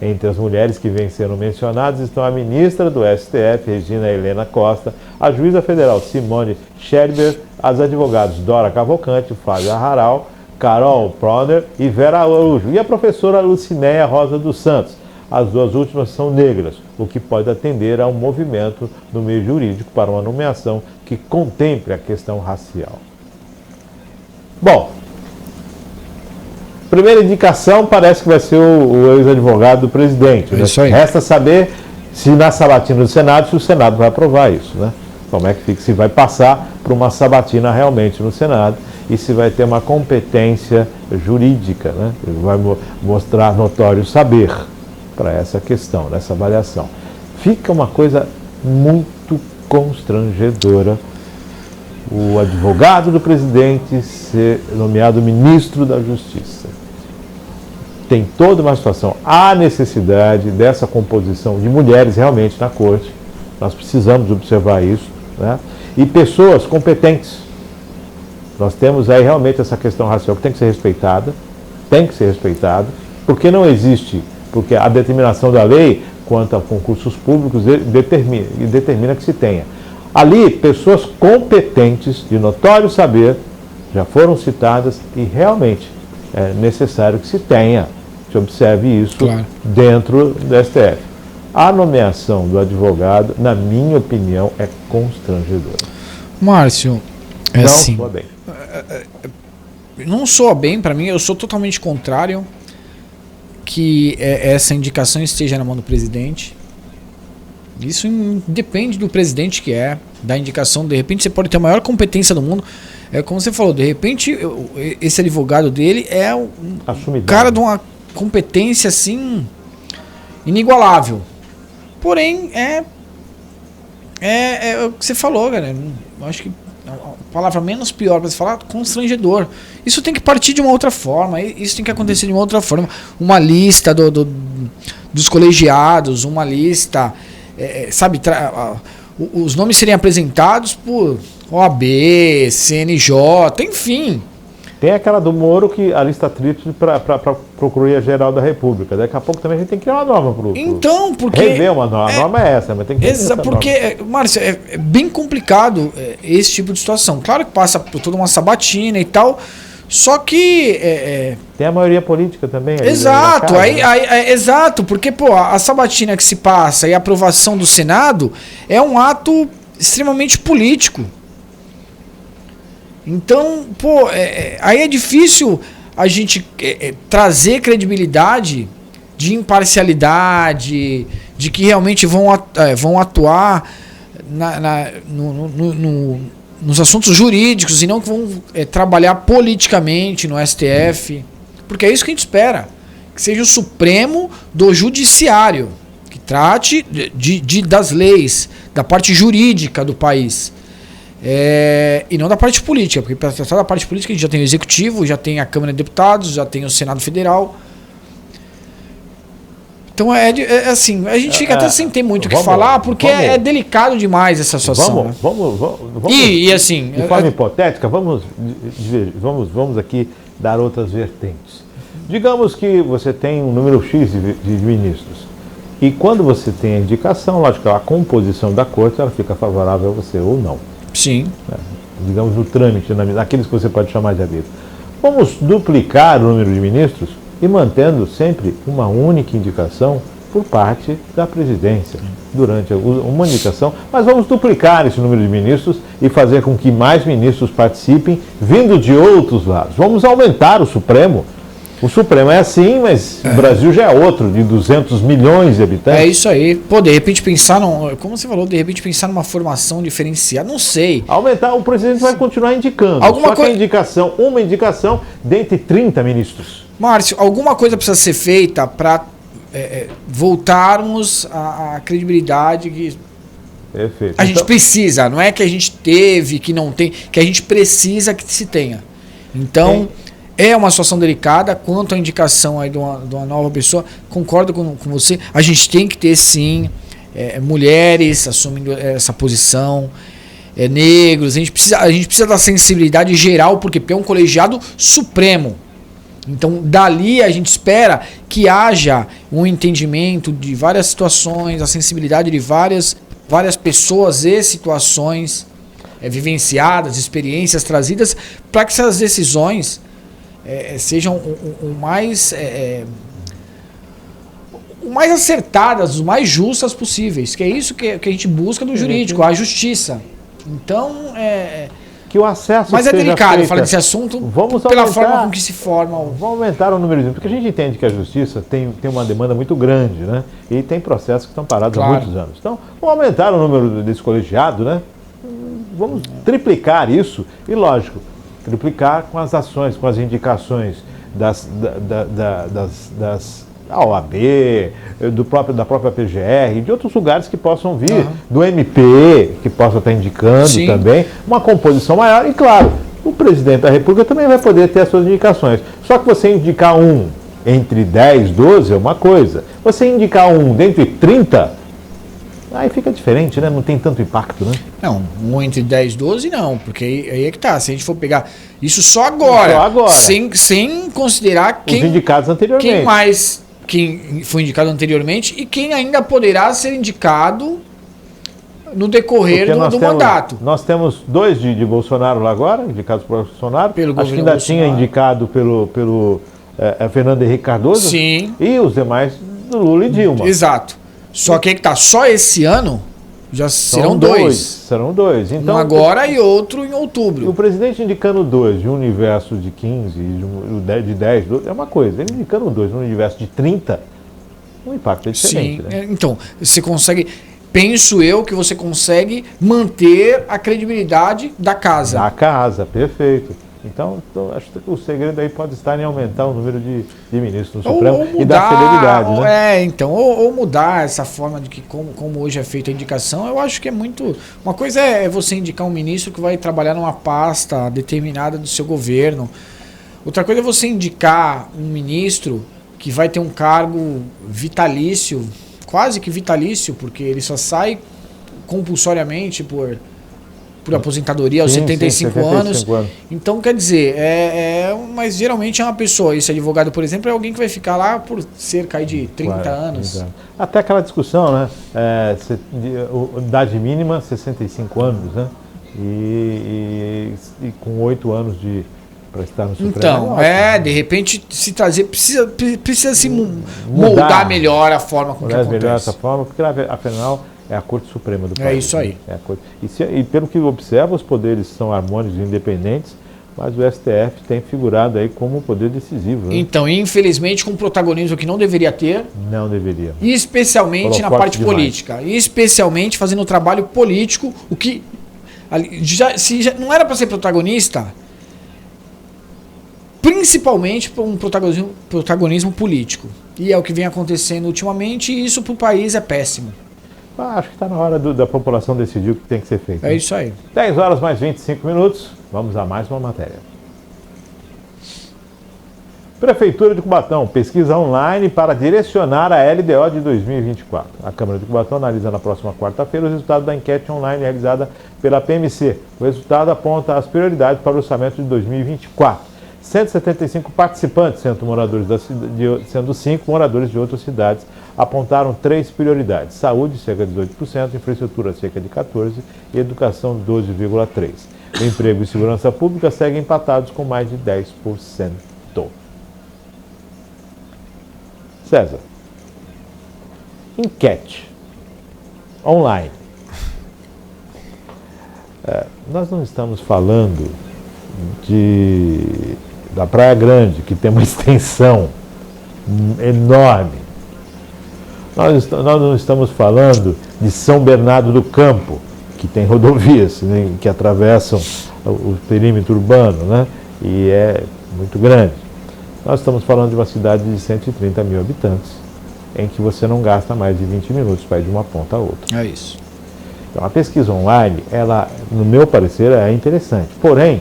Entre as mulheres que vêm sendo mencionadas estão a ministra do STF, Regina Helena Costa, a juíza federal Simone Scherber, as advogadas Dora Cavalcante, Flávia Haral, Carol Proner e Vera Araújo, e a professora Lucinéia Rosa dos Santos. As duas últimas são negras, o que pode atender a um movimento no meio jurídico para uma nomeação que contemple a questão racial. Bom, primeira indicação parece que vai ser o ex-advogado do presidente. Né? Isso aí. Resta saber se na sabatina do Senado, se o Senado vai aprovar isso, né? Como é que fica, se vai passar para uma sabatina realmente no Senado e se vai ter uma competência jurídica, né? Vai mostrar notório saber para essa questão, nessa avaliação. Fica uma coisa muito constrangedora o advogado do presidente ser nomeado ministro da Justiça. Tem toda uma situação. Há necessidade dessa composição de mulheres realmente na corte. Nós precisamos observar isso, né? E pessoas competentes. Nós temos aí realmente essa questão racial que tem que ser respeitada, porque não existe, porque a determinação da lei quanto a concursos públicos determina que se tenha. Ali, pessoas competentes, de notório saber, já foram citadas e realmente é necessário que se tenha, se observe isso dentro do STF. A nomeação do advogado, na minha opinião, é constrangedora. Márcio, Não assim, soa bem. não soa bem para mim, eu sou totalmente contrário que essa indicação esteja na mão do presidente. Isso depende do presidente que é, da indicação. De repente você pode ter a maior competência do mundo. É como você falou, de repente esse advogado dele é um cara de uma competência assim inigualável. Porém, é o que você falou, galera. Eu acho que a palavra menos pior para você falar, constrangedor. Isso tem que partir de uma outra forma. Isso tem que acontecer de uma outra forma. Uma lista dos colegiados, uma lista, sabe, os nomes serem apresentados por OAB, CNJ, enfim. Tem aquela do Moro que a lista tríplice para a Procuradoria-Geral da República. Daqui a pouco também a gente tem que criar uma norma para Então, porque... rever uma norma. A norma é essa, mas tem que rever essa porque, Márcio, é bem complicado esse tipo de situação. Claro que passa por toda uma sabatina e tal, só que... Tem a maioria política também. Exato, casa, exato, porque pô, a sabatina que se passa e a aprovação do Senado é um ato extremamente político. Então, pô, aí é difícil a gente trazer credibilidade de imparcialidade, de que realmente vão atuar nos assuntos jurídicos e não que vão trabalhar politicamente no STF. Porque é isso que a gente espera. Que seja o Supremo do Judiciário, que trate das leis, da parte jurídica do país. E não da parte política, porque para tratar da parte política a gente já tem o Executivo, já tem a Câmara de Deputados, já tem o Senado Federal. Então assim, a gente fica até sem ter muito o que falar, porque é delicado demais essa situação. Vamos e assim, de forma hipotética, vamos aqui dar outras vertentes. Digamos que você tem um número X de ministros. E quando você tem a indicação, lógico, a composição da corte ela fica favorável a você ou não. Sim. Digamos no trâmite, naqueles que você pode chamar de amigo. Vamos duplicar o número de ministros e mantendo sempre uma única indicação por parte da presidência durante uma indicação, mas vamos duplicar esse número de ministros e fazer com que mais ministros participem vindo de outros lados. Vamos aumentar o Supremo. O Supremo é assim, mas o Brasil já é outro, de 200 milhões de habitantes. É isso aí. Pô, de repente pensar, como você falou, de repente pensar numa formação diferenciada, não sei. Aumentar, o presidente vai continuar indicando. Só que uma indicação dentre 30 ministros. Márcio, alguma coisa precisa ser feita para voltarmos à credibilidade que Perfeito. a gente precisa. Não é que a gente teve, que não tem, que a gente precisa que se tenha. Então... É uma situação delicada quanto à indicação aí de uma nova pessoa. Concordo com você. A gente tem que ter, sim, mulheres assumindo essa posição, negros. A gente precisa da sensibilidade geral, porque é um colegiado supremo. Então, dali a gente espera que haja um entendimento de várias situações, a sensibilidade de várias pessoas e situações vivenciadas, experiências trazidas, para que essas decisões... sejam o mais acertadas, o mais justas possíveis, que é isso que a gente busca do jurídico, a justiça. Então, que o acesso Mas é seja delicado feita. falar desse assunto Vamos pela aumentar- forma com que se forma o... Vamos aumentar o número de... Porque a gente entende que a justiça tem uma demanda muito grande, né? E tem processos que estão parados há Claro. muitos anos. Então, vamos aumentar o número desse colegiado, né? Vamos triplicar isso e, lógico, triplicar com as ações, com as indicações da OAB, da própria PGR, de outros lugares que possam vir, do MP, que possa estar indicando Sim. também, uma composição maior. E, claro, o presidente da República também vai poder ter as suas indicações. Só que você indicar um entre 10, 12 é uma coisa. Você indicar um dentre 30, aí fica diferente, né? Não tem tanto impacto, né? Não, um entre 10 e 12 não, porque aí é que tá. Se a gente for pegar isso só agora, Só agora. Sem considerar Os indicados anteriormente. quem foi indicado anteriormente e quem ainda poderá ser indicado no decorrer Porque do mandato. Nós temos 2 de Bolsonaro lá agora, indicados por Bolsonaro. Pelo Acho que governo ainda tinha Bolsonaro. indicado pelo Fernando Henrique Cardoso. Sim. E os demais do Lula e Dilma. Exato. Só que aí que tá, só esse ano já serão São dois. Serão 2. Então, Um agora e outro em o outubro. presidente indicando 2 de um universo de 15, de 10, 12, é uma coisa. Ele indicando 2 de um universo de 30, o impacto é diferente. Sim. Né? Então, você consegue. Penso eu que você consegue manter a credibilidade da casa. Da casa, perfeito. Então, acho que o segredo aí pode estar em aumentar o número de ministros no Supremo e dar celeridade, né? Ou mudar essa forma de que como hoje é feita a indicação, eu acho que é muito... Uma coisa é você indicar um ministro que vai trabalhar numa pasta determinada do seu governo. Outra coisa é você indicar um ministro que vai ter um cargo vitalício, quase que vitalício, porque ele só sai compulsoriamente por aposentadoria aos Sim, 75 sim, anos. 75 anos. Então, quer dizer, mas geralmente é uma pessoa, esse advogado, por exemplo, é alguém que vai ficar lá por cerca aí de 30 Claro, anos. exato. Até aquela discussão, né? Idade mínima, 65 anos, né? E com 8 anos para estar no Supremo. Então, ótimo. de repente, se trazer, precisa se moldar melhor a forma com que Melhor acontece. essa forma, porque afinal é a Corte Suprema do É país. isso aí. Né? É a Corte. E pelo que observa, os poderes são harmônicos e independentes, mas o STF tem figurado aí como um poder decisivo. Né? Então, infelizmente, com um protagonismo que não deveria ter, Não deveria. e especialmente na Holofote parte demais. política, e especialmente fazendo o trabalho político, o que se já não era para ser protagonista, principalmente por um protagonismo político. E é o que vem acontecendo ultimamente, e isso para o país é péssimo. Acho que está na hora da população decidir o que tem que ser feito. É né? isso aí. 10 horas mais 25 minutos, vamos a mais uma matéria. Prefeitura de Cubatão, pesquisa online para direcionar a LDO de 2024. A Câmara de Cubatão analisa na próxima quarta-feira os resultados da enquete online realizada pela PMC. O resultado aponta as prioridades para o orçamento de 2024. 175 participantes, sendo 5 moradores de outras cidades, apontaram 3 prioridades: saúde, cerca de 18%, infraestrutura, cerca de 14% e educação, 12,3%. O emprego e segurança pública seguem empatados com mais de 10%. César, enquete online. Nós não estamos falando da Praia Grande, que tem uma extensão enorme. Nós não estamos falando de São Bernardo do Campo, que tem rodovias, né, que atravessam o perímetro urbano, né, e é muito grande. Nós estamos falando de uma cidade de 130 mil habitantes, em que você não gasta mais de 20 minutos para ir de uma ponta a outra. É isso. Então, a pesquisa online, ela, no meu parecer, é interessante. Porém,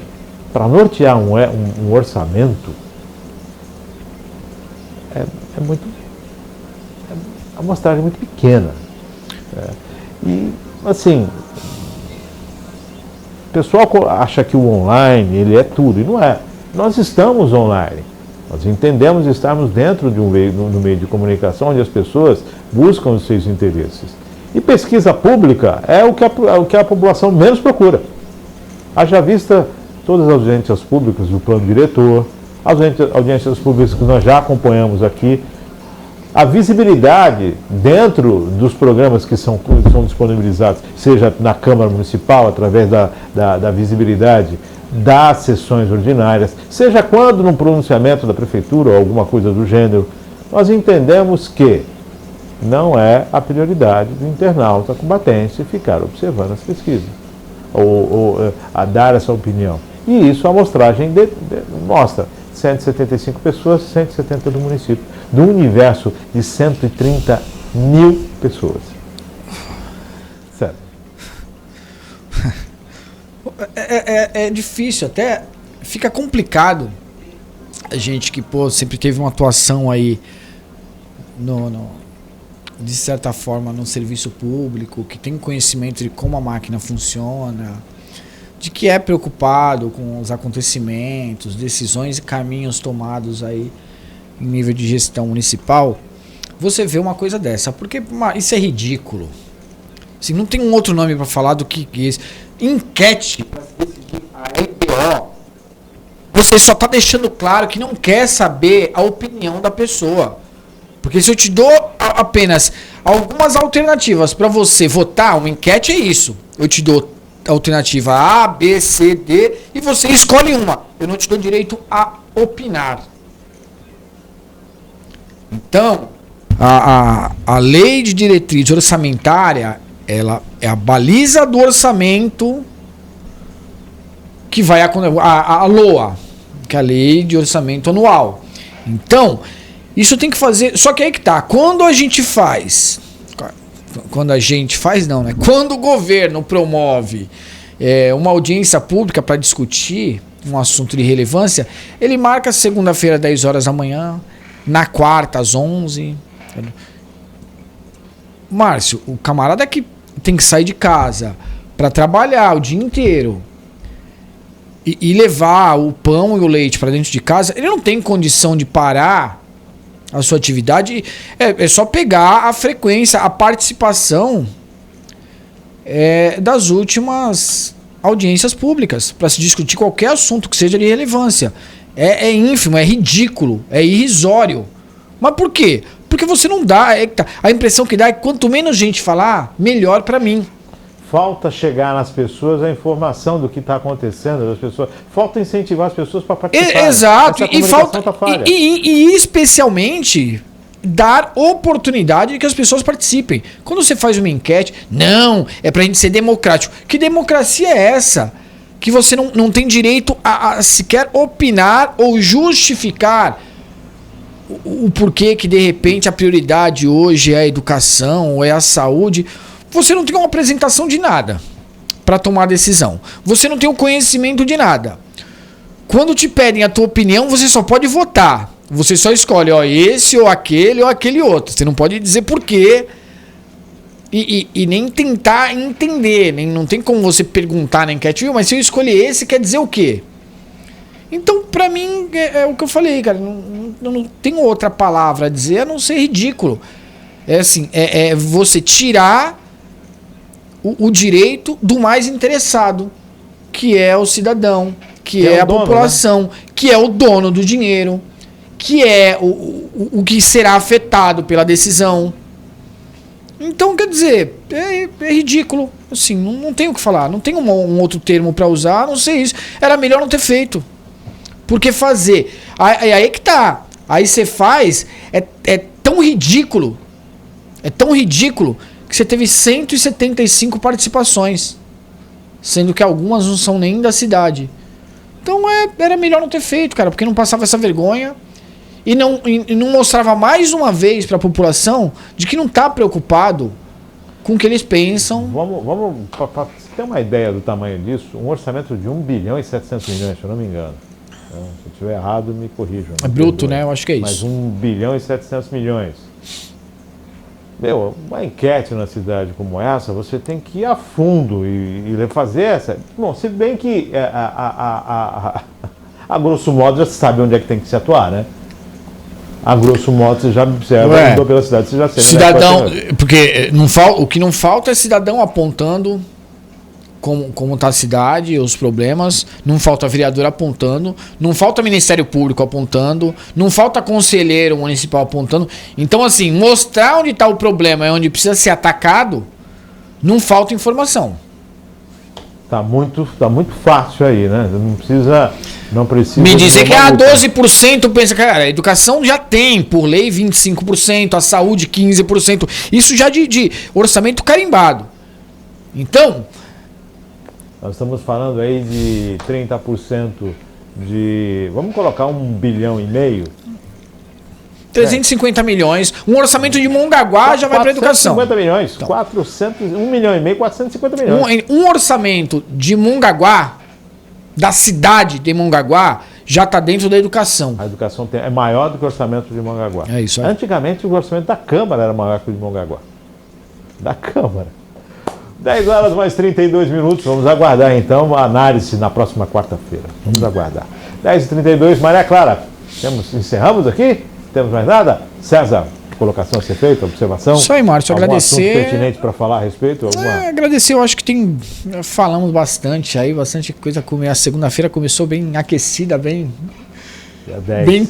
para nortear um orçamento, é uma amostragem muito pequena. E, assim, o pessoal acha que o online ele é tudo, e não é. Nós estamos online. Nós entendemos estarmos dentro de no meio de comunicação onde as pessoas buscam os seus interesses. E pesquisa pública é o que a população menos procura. Haja vista todas as audiências públicas do plano diretor, as audiências públicas que nós já acompanhamos aqui, A visibilidade dentro dos programas que são disponibilizados, seja na Câmara Municipal, através da visibilidade das sessões ordinárias, seja quando num pronunciamento da Prefeitura ou alguma coisa do gênero, nós entendemos que não é a prioridade do internauta combatente ficar observando as pesquisas, ou a dar essa opinião. E isso a amostragem mostra. 175 pessoas, 170 do município, do universo de 130 mil pessoas. Sério. É difícil, até fica complicado. A gente que sempre teve uma atuação aí de certa forma no serviço público, que tem conhecimento de como a máquina funciona, de que é preocupado com os acontecimentos, decisões e caminhos tomados aí em nível de gestão municipal, você vê uma coisa dessa, porque isso é ridículo. Assim, não tem um outro nome para falar do que isso. Enquete para decidir a EBO. Você só está deixando claro que não quer saber a opinião da pessoa. Porque se eu te dou apenas algumas alternativas para você votar, uma enquete é isso. Eu te dou alternativa A, B, C, D e você escolhe uma. Eu não te dou direito a opinar. Então, a lei de diretriz orçamentária, ela é a baliza do orçamento que vai a LOA, que é a lei de orçamento anual. Então, isso tem que fazer, só que aí que tá, quando a gente faz não, né? Quando o governo promove uma audiência pública para discutir um assunto de relevância, ele marca segunda-feira, 10 horas da manhã, na quarta, às 11. Márcio, o camarada que tem que sair de casa para trabalhar o dia inteiro e levar o pão e o leite para dentro de casa, ele não tem condição de parar a sua atividade. É só pegar a frequência, a participação das últimas audiências públicas para se discutir qualquer assunto que seja de relevância. É ínfimo, é ridículo, é irrisório. Mas por quê? Porque você não dá. A impressão que dá é que quanto menos gente falar, melhor para mim. Falta chegar nas pessoas a informação do que está acontecendo das pessoas. Falta incentivar as pessoas para participar. Exato. E falta e especialmente dar oportunidade de que as pessoas participem. Quando você faz uma enquete, não, é para a gente ser democrático. Que democracia é essa? Que você não tem direito a sequer opinar ou justificar o porquê que de repente a prioridade hoje é a educação ou é a saúde. Você não tem uma apresentação de nada para tomar decisão. Você não tem o conhecimento de nada. Quando te pedem a tua opinião, você só pode votar. Você só escolhe esse ou aquele outro. Você não pode dizer por quê e nem tentar entender. Não tem como você perguntar na enquete, mas se eu escolher esse, quer dizer o quê? Então, pra mim, é o que eu falei, cara. Não tenho outra palavra a dizer a não ser ridículo. É você tirar o direito do mais interessado, que é o cidadão, que é a população, né? Que é o dono do dinheiro, que é o que será afetado pela decisão. Então, quer dizer, é ridículo. Assim, não tem o que falar, não tem um outro termo para usar, não sei isso. Era melhor não ter feito. Porque fazer... Aí que tá. Aí você faz... É tão ridículo. É tão ridículo que você teve 175 participações. Sendo que algumas não são nem da cidade. Então era melhor não ter feito, cara. Porque não passava essa vergonha. E não mostrava mais uma vez para a população de que não está preocupado com o que eles pensam. Vamos para você ter uma ideia do tamanho disso, um orçamento de 1 bilhão e 700 milhões, se eu não me engano. Se eu estiver errado, me corrijam. É bruto, né? Eu acho que é isso. Mas 1 bilhão e 700 milhões. Uma enquete na cidade como essa, você tem que ir a fundo e fazer essa... Bom, se bem que a grosso modo já se sabe onde é que tem que se atuar, né? A grosso modo você já observa, andou pela cidade, você já sabe. Cidadão, porque o que não falta é cidadão apontando como está a cidade, os problemas, não falta vereador apontando, não falta Ministério Público apontando, não falta conselheiro municipal apontando. Então, assim, mostrar onde está o problema e onde precisa ser atacado, não falta informação. Tá muito fácil aí, né? Não precisa... Me dizer que 12% pensa, cara, a educação já tem, por lei, 25%, a saúde 15%, isso já de orçamento carimbado. Então... Nós estamos falando aí de 30% de... Vamos colocar 1,5 bilhão. 350 milhões. Um orçamento de Mongaguá já vai para a educação. 450 milhões. Então, 1,5 milhão, 450 milhões. Um orçamento de Mongaguá, da cidade de Mongaguá, já está dentro da educação. A educação é maior do que o orçamento de Mongaguá. É isso aí. Antigamente o orçamento da Câmara era maior que o de Mongaguá. Da Câmara. 10 horas mais 32 minutos. Vamos aguardar então a análise na próxima quarta-feira. Vamos aguardar. 10h32, Maria Clara. Encerramos aqui? Temos mais nada? César, colocação a ser feita, observação? Isso aí, Márcio. Agradecer. Assunto pertinente para falar a respeito? Agradecer, eu acho que falamos bastante aí, bastante coisa. A segunda-feira começou bem aquecida, bem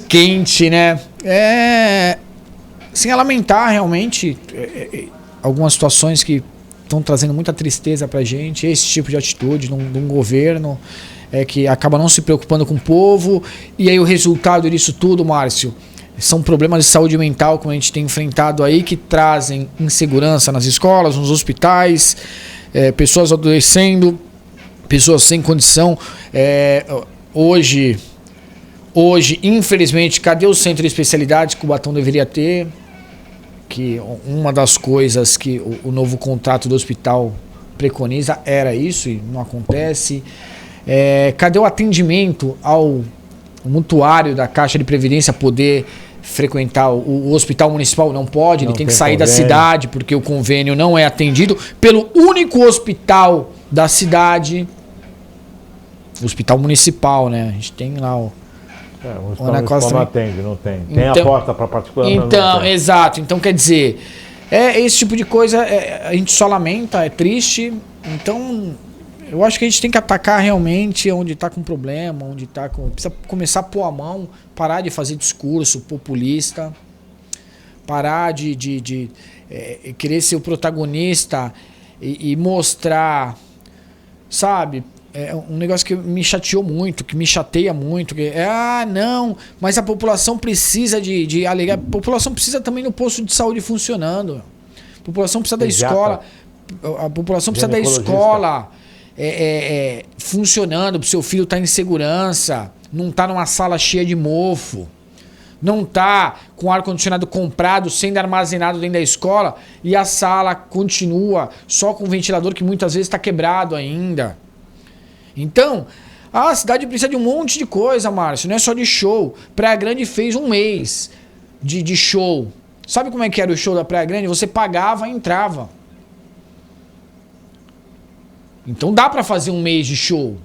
quente, né? Sem lamentar realmente algumas situações que estão trazendo muita tristeza pra gente, esse tipo de atitude de um governo que acaba não se preocupando com o povo, e aí o resultado disso tudo, Márcio, são problemas de saúde mental, como a gente tem enfrentado aí, que trazem insegurança nas escolas, nos hospitais, pessoas adoecendo, pessoas sem condição. Hoje, infelizmente, cadê o centro de especialidades que o Cubatão deveria ter? Que uma das coisas que o novo contrato do hospital preconiza era isso, e não acontece. Cadê o atendimento ao mutuário da Caixa de Previdência poder frequentar o hospital municipal? Não pode, ele tem que sair da cidade, porque o convênio não é atendido pelo único hospital da cidade, o hospital municipal, né? A gente tem lá o hospital municipal não atende, não tem. Tem então, a porta para particular. Então, exato. Então, quer dizer, esse tipo de coisa a gente só lamenta, é triste. Então, eu acho que a gente tem que atacar realmente onde está com problema, onde está com... Precisa começar a pôr a mão, parar de fazer discurso populista, parar de querer ser o protagonista e mostrar, sabe... um negócio que me chateou muito, que me chateia muito, não, mas a população precisa de alegar, a população precisa também do posto de saúde funcionando, a população precisa da escola, a população precisa da escola funcionando, para o seu filho estar em segurança, não estar numa sala cheia de mofo, não tá com ar-condicionado comprado, sendo armazenado dentro da escola, e a sala continua só com o ventilador que muitas vezes está quebrado ainda. Então, a cidade precisa de um monte de coisa, Márcio, não é só de show. Praia Grande fez um mês de show. Sabe como é que era o show da Praia Grande? Você pagava e entrava. Então dá pra fazer um mês de show.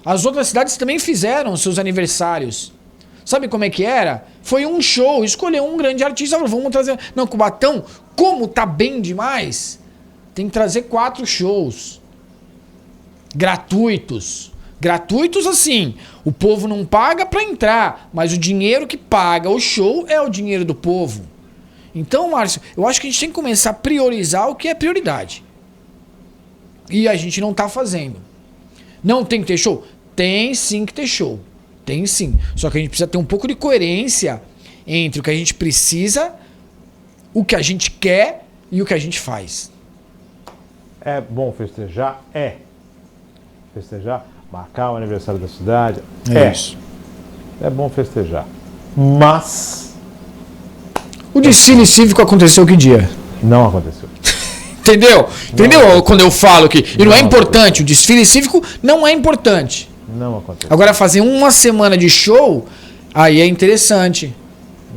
As outras cidades também fizeram seus aniversários. Sabe como é que era? Foi um show, escolheu um grande artista, vamos trazer... Não, Cubatão, como tá bem demais, tem que trazer 4 shows. Gratuitos. Gratuitos assim, o povo não paga para entrar, mas o dinheiro que paga o show é o dinheiro do povo. Então, Márcio, eu acho que a gente tem que começar a priorizar o que é prioridade. E a gente não tá fazendo. Não tem que ter show? Tem sim que ter show. Tem sim. Só que a gente precisa ter um pouco de coerência entre o que a gente precisa, o que a gente quer e o que a gente faz. É bom festejar? Festejar, marcar o aniversário da cidade. Isso. É bom festejar. Mas o desfile cívico aconteceu que dia? Não aconteceu. Entendeu? Entendeu quando eu falo que... E não é importante, o desfile cívico não é importante. Não aconteceu. Agora, fazer uma semana de show, aí é interessante.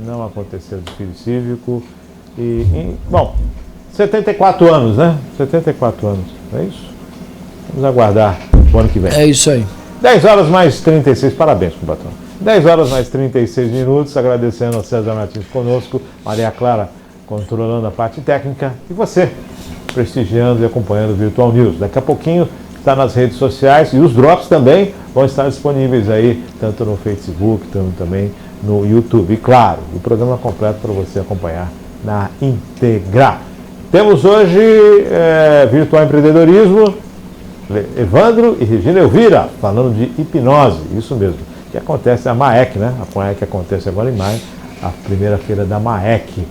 Não aconteceu desfile cívico. Bom, 74 anos, né? 74 anos, é isso? Vamos aguardar o ano que vem. É isso aí. 10 horas mais 36, parabéns, Cubatão. 10 horas mais 36 minutos, agradecendo ao César Martins conosco, Maria Clara controlando a parte técnica, e você prestigiando e acompanhando o Virtual News. Daqui a pouquinho está nas redes sociais e os drops também vão estar disponíveis aí, tanto no Facebook, tanto também no YouTube. E claro, o programa completo para você acompanhar na íntegra. Temos hoje Virtual Empreendedorismo, Evandro e Regina Elvira, falando de hipnose, isso mesmo, que acontece a MAEC, né? A MAEC acontece agora em maio, a primeira feira da MAEC,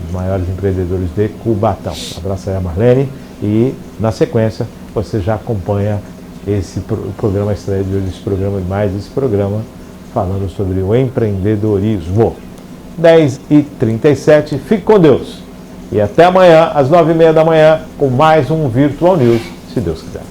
os maiores empreendedores de Cubatão. Um abraço aí a Marlene e, na sequência, você já acompanha esse programa, a estreia de hoje, esse programa falando sobre o empreendedorismo. 10h37, fique com Deus. E até amanhã, às 9h30 da manhã, com mais um Virtual News, se Deus quiser.